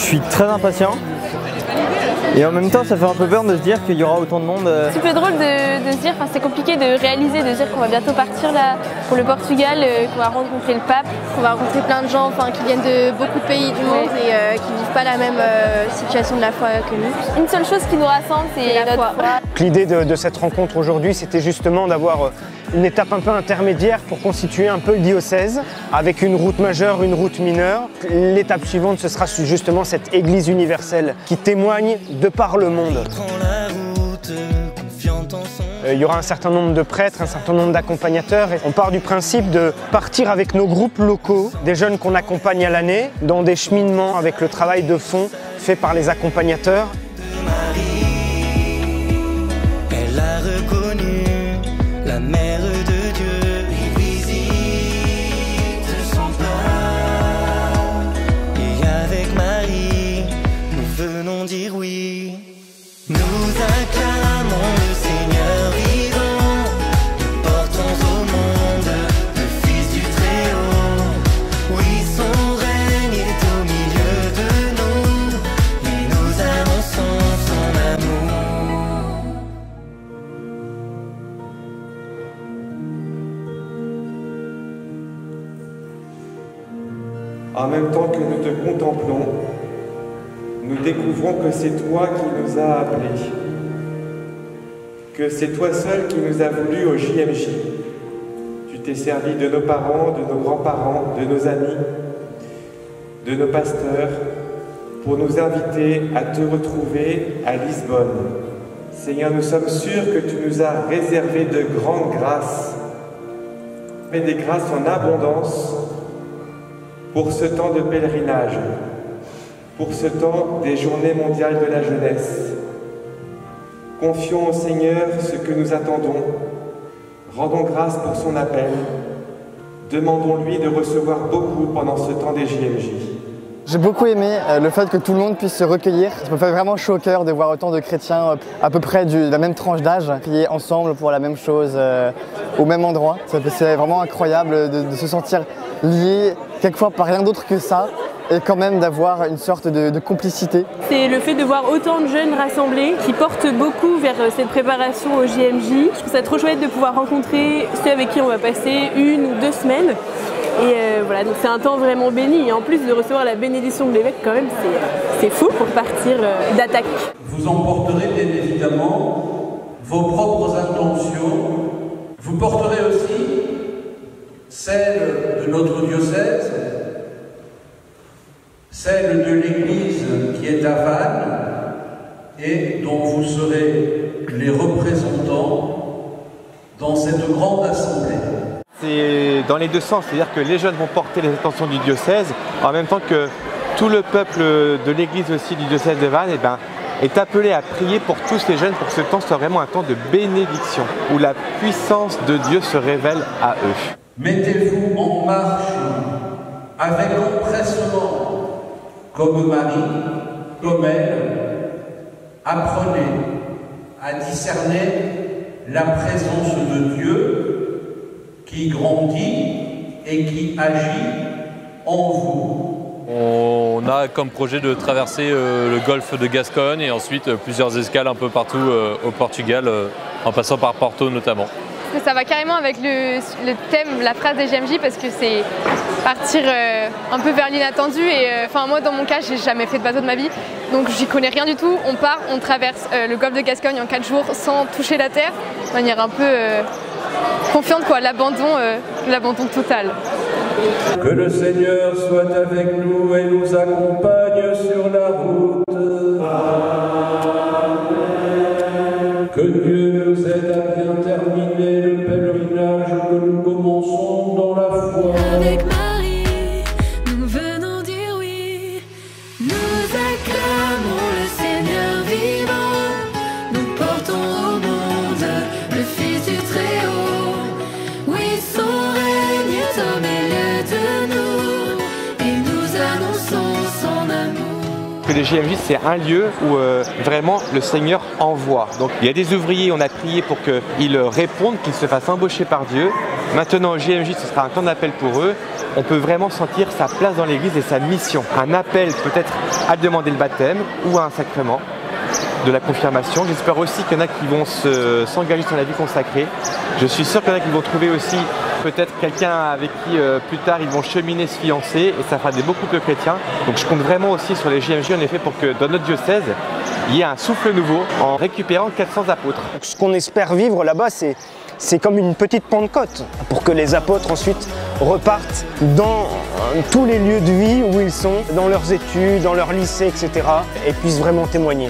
suis très impatient. Et en même temps, ça fait un peu peur de se dire qu'il y aura autant de monde. C'est un peu drôle de se dire, c'est compliqué de réaliser, de dire qu'on va bientôt partir là pour le Portugal, qu'on va rencontrer le pape, qu'on va rencontrer plein de gens qui viennent de beaucoup de pays du monde et qui vivent pas la même situation de la foi que nous. Une seule chose qui nous rassemble, c'est notre foi. L'idée de cette rencontre aujourd'hui, c'était justement d'avoir une étape un peu intermédiaire pour constituer un peu le diocèse, avec une route majeure, une route mineure. L'étape suivante, ce sera justement cette Église universelle qui témoigne de par le monde. Il y aura un certain nombre de prêtres, un certain nombre d'accompagnateurs et on part du principe de partir avec nos groupes locaux, des jeunes qu'on accompagne à l'année, dans des cheminements avec le travail de fond fait par les accompagnateurs. Elle a reconnu la mère de Dieu. Il visite son plat. Et avec Marie, nous venons dire oui. Nous acclamons le Seigneur vivant. Nous portons au monde le Fils du Très-Haut. Oui, son règne est au milieu de nous. Et nous annonçons son amour. En même temps que nous te contemplons, nous découvrons que c'est toi qui nous as appelés, que c'est toi seul qui nous as voulu au JMJ. Tu t'es servi de nos parents, de nos grands-parents, de nos amis, de nos pasteurs, pour nous inviter à te retrouver à Lisbonne. Seigneur, nous sommes sûrs que tu nous as réservé de grandes grâces, mais des grâces en abondance pour ce temps de pèlerinage, pour ce temps des Journées mondiales de la jeunesse. Confions au Seigneur ce que nous attendons, rendons grâce pour son appel, demandons-lui de recevoir beaucoup pendant ce temps des JMJ. J'ai beaucoup aimé le fait que tout le monde puisse se recueillir. Ça me fait vraiment chaud au cœur de voir autant de chrétiens à peu près de la même tranche d'âge prier ensemble pour la même chose au même endroit. C'est vraiment incroyable de se sentir liés quelquefois par rien d'autre que ça et quand même d'avoir une sorte de complicité. C'est le fait de voir autant de jeunes rassemblés qui portent beaucoup vers cette préparation au JMJ. Je trouve ça trop chouette de pouvoir rencontrer ceux avec qui on va passer 1 ou 2 semaines. Et voilà, donc c'est un temps vraiment béni. Et en plus de recevoir la bénédiction de l'évêque, quand même, c'est fou pour partir d'attaque. Vous emporterez bien évidemment vos propres intentions. Vous porterez aussi celles de notre diocèse, celle de l'Église qui est à Vannes et dont vous serez les représentants dans cette grande assemblée. C'est dans les deux sens, c'est-à-dire que les jeunes vont porter les intentions du diocèse, en même temps que tout le peuple de l'Église aussi du diocèse de Vannes est appelé à prier pour tous les jeunes pour que ce temps soit vraiment un temps de bénédiction, où la puissance de Dieu se révèle à eux. Mettez-vous en marche avec empressement. Comme Marie, comme elle, apprenez à discerner la présence de Dieu qui grandit et qui agit en vous. On a comme projet de traverser le golfe de Gascogne et ensuite plusieurs escales un peu partout au Portugal, en passant par Porto notamment. Ça va carrément avec le thème, la phrase des JMJ, parce que c'est partir un peu vers l'inattendu. Et moi, dans mon cas, j'ai jamais fait de bateau de ma vie, donc j'y connais rien du tout. On part, on traverse le golfe de Gascogne en 4 jours sans toucher la terre, de manière un peu confiante, quoi, l'abandon total. Que le Seigneur soit avec nous et nous accompagne sur la route. Que Dieu nous aide à bien terminer le pèlerinage que nous commençons dans la foi. Avec Marie, nous venons dire oui. Nous acclamons le Seigneur vivant. Nous portons au monde le Fils du Très-Haut. Oui, son règne est au milieu de nous. Et nous annonçons son amour. Que les JMJ, c'est un lieu où vraiment le Seigneur envoie. Donc il y a des ouvriers, on a prié pour qu'ils répondent, qu'ils se fassent embaucher par Dieu. Maintenant au JMJ, ce sera un temps d'appel pour eux. on peut vraiment sentir sa place dans l'Église et sa mission. Un appel peut-être à demander le baptême ou à un sacrement de la confirmation. J'espère aussi qu'il y en a qui vont s'engager sur la vie consacrée. Je suis sûr qu'il y en a qui vont trouver aussi peut-être quelqu'un avec qui plus tard ils vont cheminer, se fiancer et ça fera des beaux couples chrétiens. Donc je compte vraiment aussi sur les JMJ en effet pour que dans notre diocèse, il y ait un souffle nouveau en récupérant 400 apôtres. Donc, ce qu'on espère vivre là-bas, c'est comme une petite Pentecôte pour que les apôtres ensuite repartent dans tous les lieux de vie où ils sont, dans leurs études, dans leur lycée, etc. et puissent vraiment témoigner.